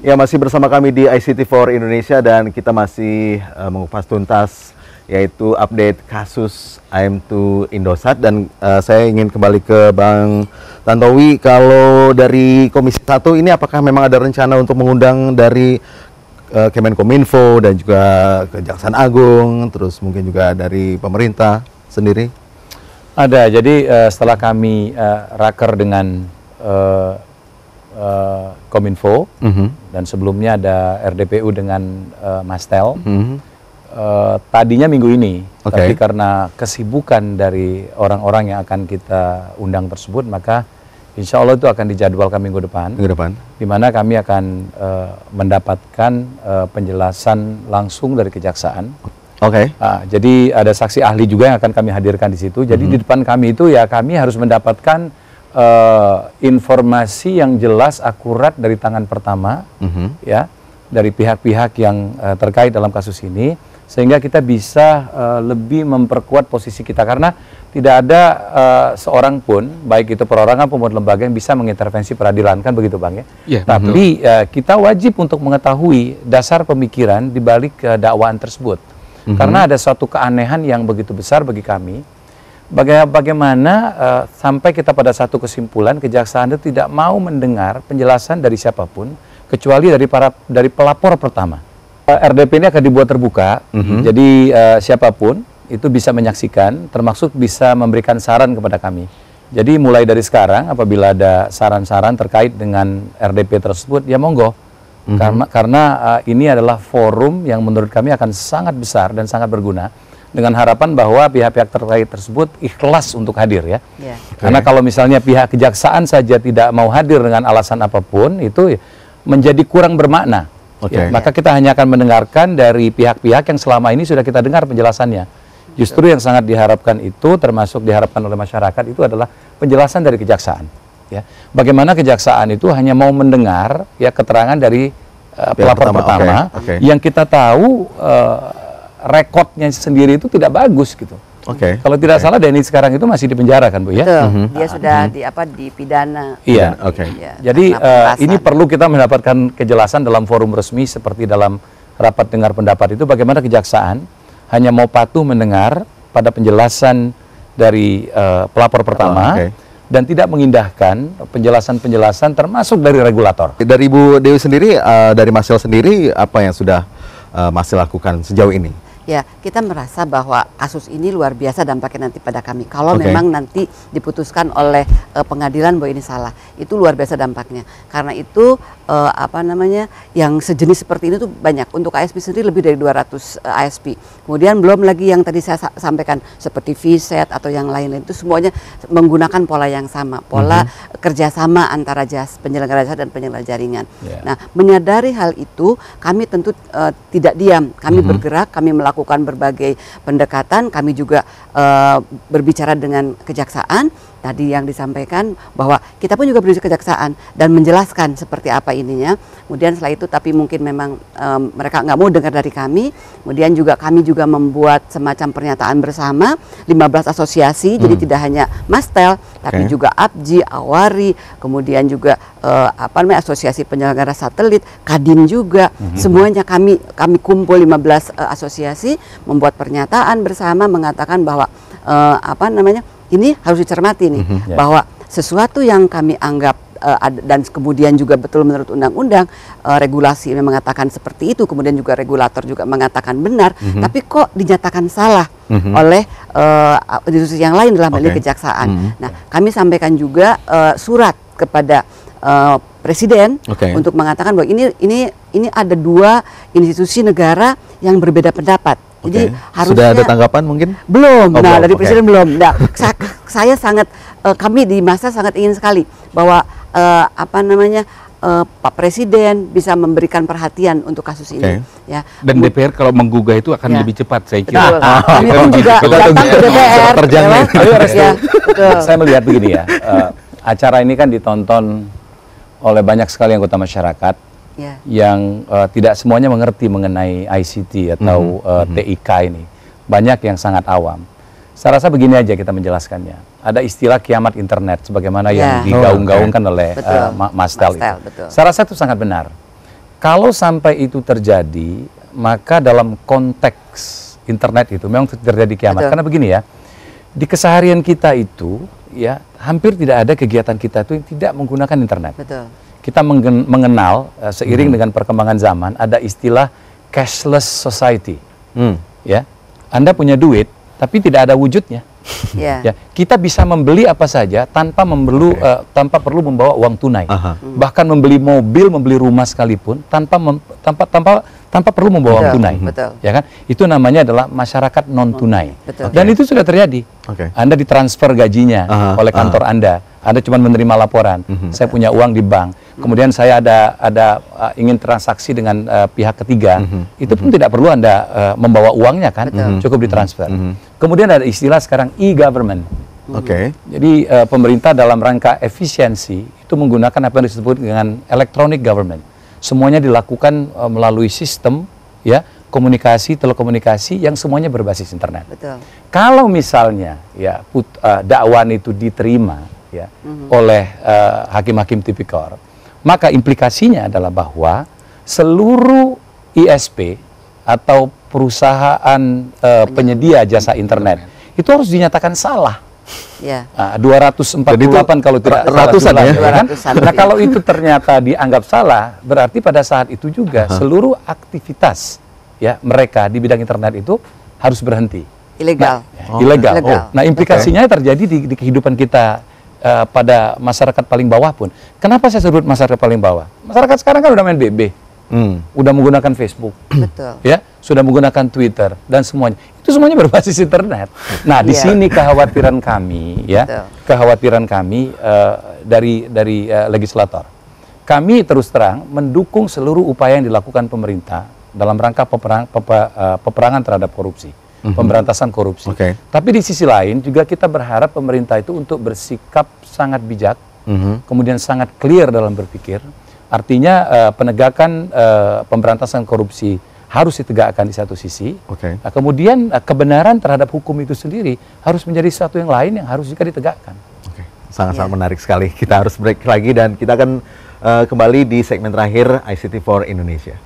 Ya, masih bersama kami di ICT4 Indonesia dan kita masih mengupas tuntas yaitu update kasus AM2 Indosat dan saya ingin kembali ke Bang Tantowi. Kalau dari Komisi 1 ini apakah memang ada rencana untuk mengundang dari Kemenkominfo dan juga Kejaksaan Agung, terus mungkin juga dari pemerintah sendiri? Ada, jadi setelah kami raker dengan Kominfo dan sebelumnya ada RDPU dengan Mastel. Tadinya minggu ini, tapi karena kesibukan dari orang-orang yang akan kita undang tersebut, maka insya Allah itu akan dijadwalkan minggu depan. Di mana kami akan mendapatkan penjelasan langsung dari Kejaksaan. Jadi ada saksi ahli juga yang akan kami hadirkan di situ. Jadi di depan kami itu ya kami harus mendapatkan informasi yang jelas, akurat dari tangan pertama, ya, dari pihak-pihak yang terkait dalam kasus ini, sehingga kita bisa lebih memperkuat posisi kita, karena tidak ada seorang pun, baik itu perorangan maupun lembaga, yang bisa mengintervensi peradilan, kan begitu Bang ya? Tapi kita wajib untuk mengetahui dasar pemikiran di balik dakwaan tersebut, karena ada suatu keanehan yang begitu besar bagi kami. Bagaimana sampai kita pada satu kesimpulan Kejaksaan itu tidak mau mendengar penjelasan dari siapapun kecuali dari pelapor pertama. RDP ini akan dibuat terbuka, jadi siapapun itu bisa menyaksikan, termasuk bisa memberikan saran kepada kami. Jadi mulai dari sekarang apabila ada saran-saran terkait dengan RDP tersebut, ya monggo. Karena ini adalah forum yang menurut kami akan sangat besar dan sangat berguna, dengan harapan bahwa pihak-pihak terkait tersebut ikhlas untuk hadir ya. Karena kalau misalnya pihak Kejaksaan saja tidak mau hadir dengan alasan apapun, itu menjadi kurang bermakna. Maka kita hanya akan mendengarkan dari pihak-pihak yang selama ini sudah kita dengar penjelasannya. Justru yang sangat diharapkan itu, termasuk diharapkan oleh masyarakat, itu adalah penjelasan dari Kejaksaan. Ya. Bagaimana Kejaksaan itu hanya mau mendengar ya keterangan dari pelapor pertama, yang kita tahu rekodnya sendiri itu tidak bagus gitu. Kalau tidak salah Denny sekarang itu masih di penjara kan Bu ya? Dia sudah dipidana. Iya. Jadi ini perlu kita mendapatkan kejelasan dalam forum resmi seperti dalam rapat dengar pendapat itu, bagaimana Kejaksaan hanya mau patuh mendengar pada penjelasan dari pelapor pertama dan tidak mengindahkan penjelasan-penjelasan termasuk dari regulator. Dari Ibu Dewi sendiri, dari Masel sendiri, apa yang sudah Masel lakukan sejauh ini? Ya, kita merasa bahwa kasus ini luar biasa dampaknya nanti pada kami. Kalau memang nanti diputuskan oleh pengadilan bahwa ini salah, itu luar biasa dampaknya. Karena itu yang sejenis seperti ini tuh banyak. Untuk ASP sendiri lebih dari 200 ASP. Kemudian belum lagi yang tadi saya sampaikan seperti VSET atau yang lain-lain, itu semuanya menggunakan pola yang sama, pola kerjasama antara penyelenggara jasa dan penyelenggara jaringan. Nah, menyadari hal itu, kami tentu tidak diam. Kami bergerak, kami melakukan berbagai pendekatan, kami juga berbicara dengan Kejaksaan. Tadi yang disampaikan bahwa kita pun juga berdiskusi Kejaksaan dan menjelaskan seperti apa ininya. Kemudian setelah itu tapi mungkin memang mereka nggak mau dengar dari kami. Kemudian juga kami juga membuat semacam pernyataan bersama 15 asosiasi, jadi tidak hanya Mastel tapi juga APJI, Awari, kemudian juga asosiasi penyelenggara satelit, Kadin juga. Semuanya kami kumpul 15 asosiasi, membuat pernyataan bersama mengatakan bahwa ini harus dicermati nih, bahwa sesuatu yang kami anggap dan kemudian juga betul menurut undang-undang regulasi yang mengatakan seperti itu, kemudian juga regulator juga mengatakan benar, tapi kok dinyatakan salah oleh institusi yang lain dalam hal ini Kejaksaan. Nah, kami sampaikan juga surat kepada Presiden untuk mengatakan bahwa ini ada dua institusi negara yang berbeda pendapat. Jadi harusnya, sudah ada tanggapan mungkin? Belum. Dari Presiden belum. Nah, saya sangat kami di masa sangat ingin sekali bahwa Pak Presiden bisa memberikan perhatian untuk kasus ini. Ya. Dan DPR kalau menggugah itu akan lebih cepat, saya kira. Kami pun juga datang ke DPR. Saya melihat begini ya, acara ini kan ditonton oleh banyak sekali anggota masyarakat yang tidak semuanya mengerti mengenai ICT atau TIK ini. Banyak yang sangat awam. Saya rasa begini aja kita menjelaskannya. Ada istilah kiamat internet sebagaimana yang digaung-gaungkan oleh Mastel itu. Saya rasa itu sangat benar. kalau sampai itu terjadi, maka dalam konteks internet itu memang terjadi kiamat. Betul. Karena begini ya, di keseharian kita itu ya hampir tidak ada kegiatan kita itu yang tidak menggunakan internet. Betul. Kita mengenal seiring dengan perkembangan zaman ada istilah cashless society. Ya, Anda punya duit tapi tidak ada wujudnya. Ya. Ya, kita bisa membeli apa saja tanpa tanpa perlu membawa uang tunai. Bahkan membeli mobil, membeli rumah sekalipun tanpa perlu membawa uang tunai. Betul. Ya kan? Itu namanya adalah masyarakat non tunai. Betul. Dan itu sudah terjadi. Anda ditransfer gajinya oleh kantor Anda. Anda cuma menerima laporan. Saya punya uang di bank. Kemudian saya ada ingin transaksi dengan pihak ketiga. Itu pun tidak perlu Anda membawa uangnya kan, cukup ditransfer. Kemudian ada istilah sekarang e-government. Jadi pemerintah dalam rangka efisiensi itu menggunakan apa yang disebut dengan electronic government. Semuanya dilakukan melalui sistem ya komunikasi, telekomunikasi yang semuanya berbasis internet. Betul. Kalau misalnya ya dakwaan itu diterima ya oleh hakim-hakim tipikor, maka implikasinya adalah bahwa seluruh ISP atau perusahaan penyedia jasa internet itu harus dinyatakan salah. Ya. 248 kalau tidak ratusan salah, ya. kan? Nah kalau itu ternyata dianggap salah, berarti pada saat itu juga seluruh aktivitas ya mereka di bidang internet itu harus berhenti. Ilegal. Ilegal. Ilegal. Nah implikasinya terjadi di kehidupan kita pada masyarakat paling bawah pun. Kenapa saya sebut masyarakat paling bawah? Masyarakat sekarang kan udah main BB, udah menggunakan Facebook, Betul. ya, sudah menggunakan Twitter dan semuanya. Itu semuanya berbasis internet. Nah di sini kekhawatiran kami, ya, Betul. kekhawatiran kami dari legislator. Kami terus terang mendukung seluruh upaya yang dilakukan pemerintah dalam rangka peperangan terhadap korupsi. Pemberantasan korupsi. Tapi di sisi lain juga kita berharap pemerintah itu untuk bersikap sangat bijak, kemudian sangat clear dalam berpikir. Artinya penegakan pemberantasan korupsi harus ditegakkan di satu sisi. Nah, kemudian kebenaran terhadap hukum itu sendiri harus menjadi sesuatu yang lain yang harus juga ditegakkan. Sangat-sangat menarik sekali. Kita harus break lagi dan kita akan kembali di segmen terakhir ICT for Indonesia.